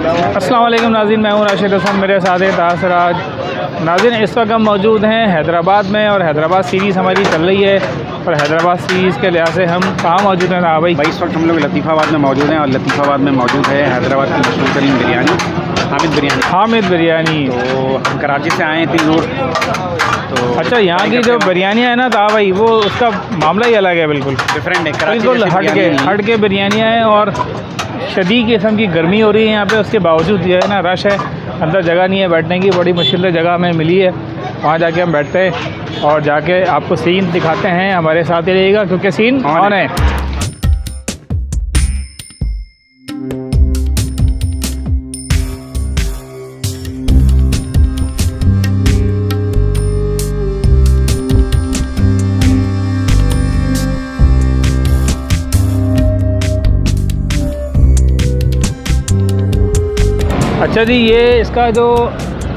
अस्सलाम वालेकुम नाज़रीन, मैं हूँ राशिद हसन, मेरे साथ है तासराज। नाज़रीन, इस वक्त हम मौजूद हैं हैदराबाद में और हैदराबाद सीरीज़ हमारी चल रही है। और हैदराबाद सीरीज़ के लिहाज से हम कहाँ मौजूद हैं भाई? इस वक्त हम लोग लतीफ़ाबाद में मौजूद हैं और लतीफ़ाबाद में मौजूद है हैदराबाद की मशहूर तरीन बिरयानी हामिद बिरयानी। तो हम कराची से आए हैं इतनी दूर। तो अच्छा, यहाँ की जो बिरयानियाँ है ना भाई, वो उसका मामला ही अलग है, बिल्कुल डिफरेंट है, बिल्कुल हट के बिरयानियाँ हैं। और शदीद किस्म की गर्मी हो रही है यहाँ पे, उसके बावजूद जो है ना रश है, अंदर जगह नहीं है बैठने की। बड़ी मुश्किल जगह हमें मिली है, वहाँ जाके हम बैठते हैं और जाके आपको सीन दिखाते हैं। हमारे साथ ही रहिएगा क्योंकि सीन ऑन है। अच्छा जी, ये इसका जो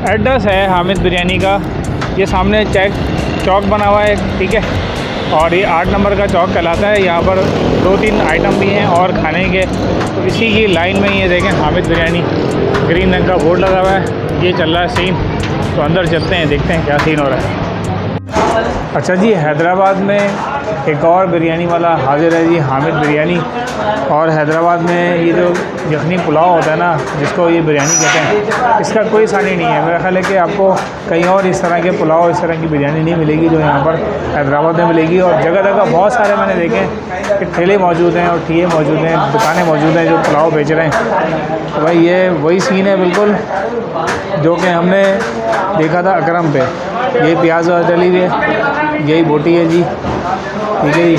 एड्रेस है हामिद बिरयानी का, ये सामने चौक बना हुआ है, ठीक है। और ये 8 नंबर का चौक कहलाता है। यहाँ पर 2-3 आइटम भी हैं और खाने के, तो इसी की लाइन में ये देखें हामिद बिरयानी, ग्रीन रंग का बोर्ड लगा हुआ है। ये चल रहा है सीन, तो अंदर चलते हैं, देखते हैं क्या सीन हो रहा है। अच्छा जी, हैदराबाद में एक और बिरयानी वाला हाजिर है जी, हामिद बिरयानी। और हैदराबाद में ये जो यखनी पुलाव होता है ना, जिसको ये बिरयानी कहते हैं, इसका कोई सानी नहीं है। मेरा ख्याल है कि आपको कहीं और इस तरह के पुलाव, इस तरह की बिरयानी नहीं मिलेगी जो यहाँ पर हैदराबाद में मिलेगी। और जगह जगह बहुत सारे मैंने देखे कि ठेले मौजूद हैं और ठिए मौजूद हैं, दुकानें मौजूद हैं जो पुलाव बेच रहे हैं। तो भाई ये वही सीन है बिल्कुल जो कि हमने देखा था अकरम पे। यही प्याज और डली हुई है, यही बोटी है जी, ठीक है जी,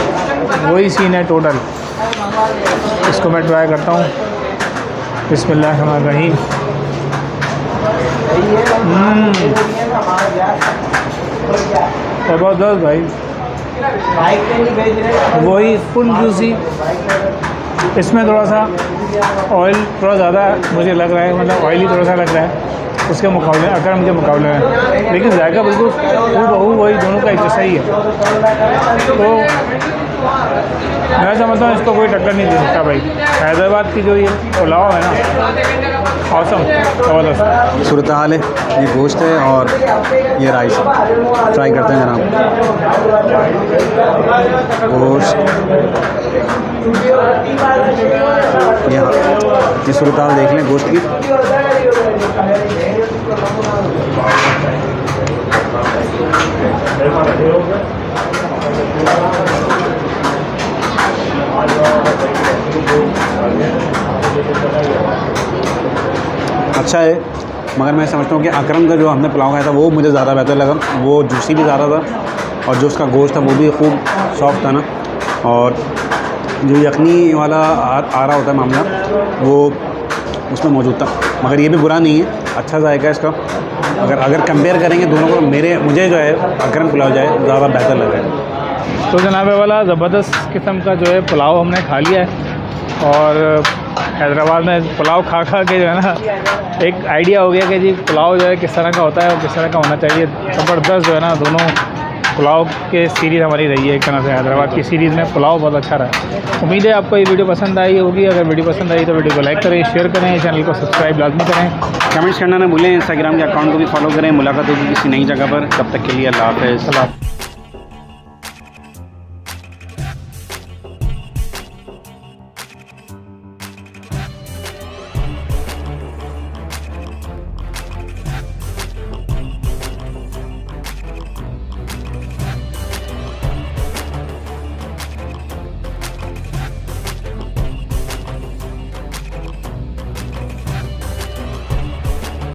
वही सीन है टोटल। इसको मैं ट्राई करता हूँ। बिस्मिल्लाहिर्रहमानिर्रहीम। ज़बरदस्त भाई, वही फुल जूसी। इसमें थोड़ा सा ऑयल थोड़ा ज़्यादा मुझे लग रहा है, मतलब ऑयली थोड़ा सा लग रहा है उसके मुकाबले, अकरम के मुकाबले में। लेकिन जायका बिल्कुल हूबहू वही दोनों का एक जैसा ही है। तो मैं समझता हूँ इसको कोई टक्कर नहीं दे सकता भाई। हैदराबाद की जो ये पुलाव है ना, औसम, ज़बरदस्त सूरत हाल है। ये गोश्त है और ये राइस, ट्राई करते हैं जनाब। गोश्त ये सूरत हाल देख लें गोश्त की। अच्छा है, मगर मैं समझता हूँ कि अकरम का जो हमने पुलाव खाया था वो मुझे ज़्यादा बेहतर लगा। वो जूसी भी ज़्यादा था और जो उसका गोश्त था वो भी खूब सॉफ्ट था ना। और जो यखनी वाला आ रहा होता है मामला, वो उसमें मौजूद था। मगर ये भी बुरा नहीं है, अच्छा जायका है इसका। अगर कंपेयर करेंगे दोनों को, मुझे जो है अकरम पुलाव जो है ज़्यादा बेहतर लग रहा है। तो जनाब वाला ज़बरदस्त किस्म का जो है पुलाव हमने खा लिया है। और हैदराबाद में पुलाव खा के जो है ना एक आइडिया हो गया कि जी पुलाव जो है किस तरह का होता है और किस तरह का होना चाहिए। ज़बरदस्त जो है ना दोनों पुलाव के सीरीज़ हमारी रही है एक तरह से। हैदराबाद की सीरीज़ में पुलाव बहुत अच्छा रहा। उम्मीद है आपको ये वीडियो पसंद आई होगी। अगर वीडियो पसंद आई तो वीडियो को लाइक करें, शेयर करें, चैनल को सब्सक्राइब लाजमी करें, कमेंट्स करना ना भूलें। इंस्टाग्राम के अकाउंट को भी फॉलो करें। मुलाकात होगी किसी नई जगह पर, तब तक के लिए अल्लाह हाफ़िज़।